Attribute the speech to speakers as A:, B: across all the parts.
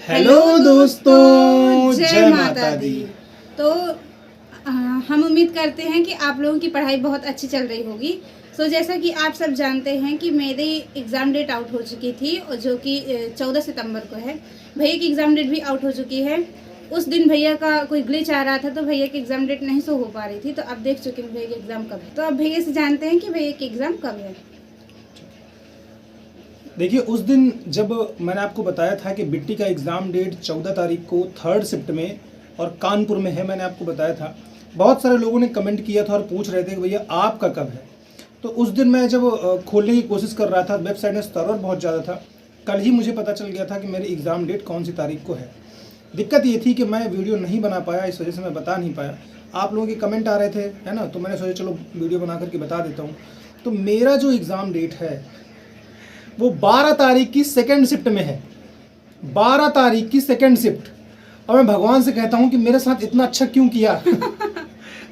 A: Hello दोस्तों, जय माता दी।
B: तो हम उम्मीद करते हैं कि आप लोगों की पढ़ाई बहुत अच्छी चल रही होगी। जैसा कि आप सब जानते हैं कि मेरी एग्ज़ाम डेट आउट हो चुकी थी, और जो कि 14 सितंबर को है। भैया की एग्ज़ाम डेट भी आउट हो चुकी है। उस दिन भैया का कोई ग्लिच आ रहा था, तो भैया की एग्ज़ाम डेट नहीं शो हो पा रही थी। तो अब देख चुके हैं भैया की एग्ज़ाम कब है। तो अब भैया से जानते हैं कि भैया की एग्ज़ाम कब है।
A: देखिए, उस दिन जब मैंने आपको बताया था कि बिट्टी का एग्ज़ाम डेट 14 तारीख को 3rd शिफ्ट में और कानपुर में है, मैंने आपको बताया था। बहुत सारे लोगों ने कमेंट किया था और पूछ रहे थे कि भैया आपका कब है। तो उस दिन मैं जब खोलने की कोशिश कर रहा था, वेबसाइट में सर्वर बहुत ज़्यादा था। कल ही मुझे पता चल गया था कि मेरी एग्ज़ाम डेट कौन सी तारीख को है। दिक्कत ये थी कि मैं वीडियो नहीं बना पाया, इस वजह से मैं बता नहीं पाया। आप लोगों के कमेंट आ रहे थे, है ना, तो मैंने सोचा चलो वीडियो बना करके बता देता हूँ। तो मेरा जो एग्ज़ाम डेट है वो 12 तारीख की 2nd शिफ्ट में है। 12 तारीख की 2nd शिफ्ट। और मैं भगवान से कहता हूँ कि मेरे साथ इतना अच्छा क्यों किया।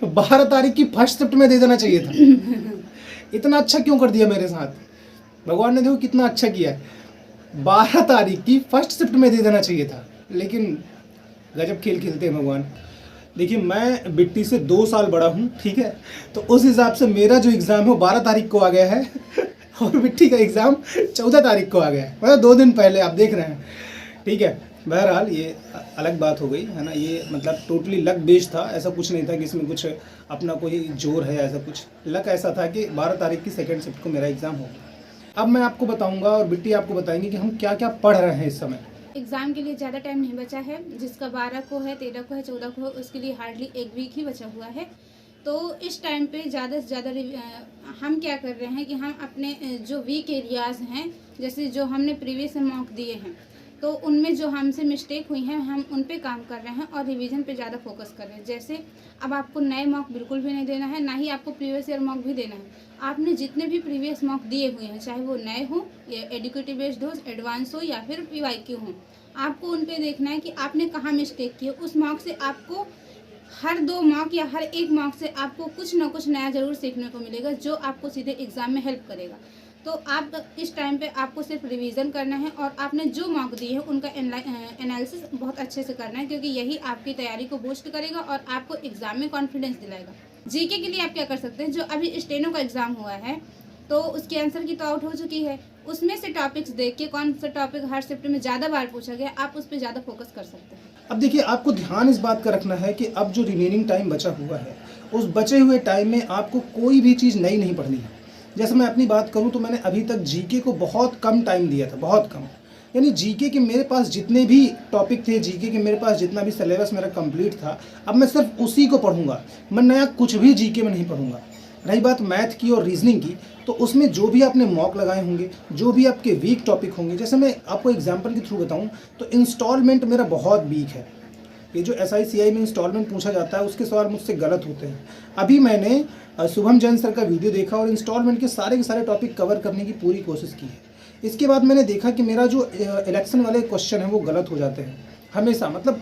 A: 12 तारीख की 1st शिफ्ट में दे देना चाहिए था। इतना अच्छा क्यों कर दिया मेरे साथ। भगवान ने देखो कितना अच्छा किया है। 12 तारीख की 1st शिफ्ट में दे देना चाहिए था, लेकिन गजब खेल खेलते हैं भगवान। देखिए, मैं बिट्टी से 2 साल बड़ा हूँ, ठीक है। तो उस हिसाब से मेरा जो एग्ज़ाम है वो 12 तारीख को आ गया है और बिट्टी का एग्ज़ाम 14 तारीख को आ गया है, मतलब 2 दिन पहले। आप देख रहे हैं, ठीक है। बहरहाल ये अलग बात हो गई, है ना। ये मतलब टोटली लक बेस्ड था, ऐसा कुछ नहीं था कि इसमें कुछ अपना कोई जोर है। ऐसा कुछ लक ऐसा था कि 12 तारीख की 2nd शिफ्ट को मेरा एग्ज़ाम हो गया। अब मैं आपको बताऊँगा और बिट्टी आपको बताएंगे कि हम क्या क्या पढ़ रहे हैं इस समय।
B: एग्ज़ाम के लिए ज़्यादा टाइम नहीं बचा है। जिसका 12 को है, 13 को है, 14 को है, उसके लिए हार्डली 1 वीक ही बचा हुआ है। तो इस टाइम पे ज़्यादा से ज़्यादा हम क्या कर रहे हैं कि हम अपने जो वीक एरियाज़ हैं, जैसे जो हमने प्रीवियस मॉक दिए हैं, तो उनमें जो हमसे मिस्टेक हुई हैं हम उन पे काम कर रहे हैं और रिवीजन पे ज़्यादा फोकस कर रहे हैं। जैसे अब आपको नए मॉक बिल्कुल भी नहीं देना है, ना ही आपको प्रीवियस ईयर मॉक भी देना है। आपने जितने भी प्रीवियस मॉक दिए हुए हैं, चाहे वो नए हों या एडुकेटिव बेस्ड हो, एडवांस हो या फिर PYQ हों, आपको उन पे देखना है कि आपने कहाँ मिस्टेक की है। उस मॉक से आपको हर 2 मॉक या हर 1 मॉक से आपको कुछ ना कुछ नया ज़रूर सीखने को मिलेगा, जो आपको सीधे एग्ज़ाम में हेल्प करेगा। तो आप इस टाइम पे आपको सिर्फ रिवीजन करना है और आपने जो मॉक दिए हैं उनका एनालिसिस बहुत अच्छे से करना है, क्योंकि यही आपकी तैयारी को बूस्ट करेगा और आपको एग्ज़ाम में कॉन्फिडेंस दिलाएगा। जीके के लिए आप क्या कर सकते हैं, जो अभी स्टेनो का एग्ज़ाम हुआ है तो उसके आंसर की तो आउट हो चुकी है, उसमें से टॉपिक्स देख के कौन सा टॉपिक हर शिफ्ट में ज़्यादा बार पूछा गया, आप उस पर ज़्यादा फोकस कर सकते हैं।
A: अब देखिए, आपको ध्यान इस बात का रखना है कि अब जो रिमेनिंग टाइम बचा हुआ है, उस बचे हुए टाइम में आपको कोई भी चीज़ नई नहीं पढ़नी है। जैसे मैं अपनी बात करूं तो मैंने अभी तक जीके को बहुत कम टाइम दिया था, बहुत कम। यानी जीके के मेरे पास जितने भी टॉपिक थे, जीके के मेरे पास जितना भी सिलेबस मेरा कंप्लीट था, अब मैं सिर्फ उसी को पढ़ूंगा। मैं नया कुछ भी जीके में नहीं पढ़ूंगा। रही बात मैथ की और रीजनिंग की, तो उसमें जो भी आपने मॉक लगाए होंगे, जो भी आपके वीक टॉपिक होंगे, जैसे मैं आपको एग्जांपल के थ्रू बताऊं तो इंस्टॉलमेंट मेरा बहुत वीक है। ये जो SICI में इंस्टॉलमेंट पूछा जाता है उसके सवाल मुझसे गलत होते हैं। अभी मैंने शुभम जैन सर का वीडियो देखा और इंस्टॉलमेंट के सारे टॉपिक कवर करने की पूरी कोशिश की है। इसके बाद मैंने देखा कि मेरा जो इलेक्शन वाले क्वेश्चन हैं वो गलत हो जाते हैं हमेशा, मतलब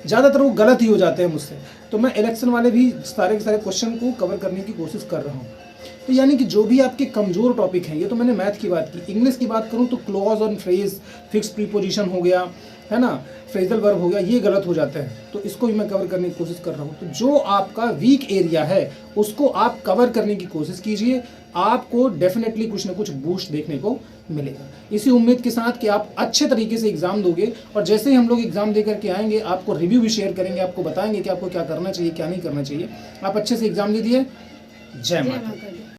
A: ज़्यादातर वो गलत ही हो जाते हैं मुझसे। तो मैं इलेक्शन वाले भी सारे के सारे क्वेश्चन को कवर करने की कोशिश कर रहा हूँ। तो यानी कि जो भी आपके कमज़ोर टॉपिक हैं, ये तो मैंने मैथ की बात की। इंग्लिश की बात करूँ तो क्लॉज और फ्रेज, फिक्स प्रीपोजिशन हो गया, है ना, फ्रेजल वर्ब हो गया, ये गलत हो जाते हैं। तो इसको भी मैं कवर करने की कोशिश कर रहा हूँ। तो जो आपका वीक एरिया है उसको आप कवर करने की कोशिश कीजिए, आपको डेफिनेटली कुछ ना कुछ बूस्ट देखने को मिलेगा। इसी उम्मीद के साथ कि आप अच्छे तरीके से एग्ज़ाम दोगे, और जैसे ही हम लोग एग्ज़ाम दे करके आएंगे आपको रिव्यू भी शेयर करेंगे, आपको बताएंगे कि आपको क्या करना चाहिए, क्या नहीं करना चाहिए। आप अच्छे से एग्ज़ाम दीजिए। जय माता दी।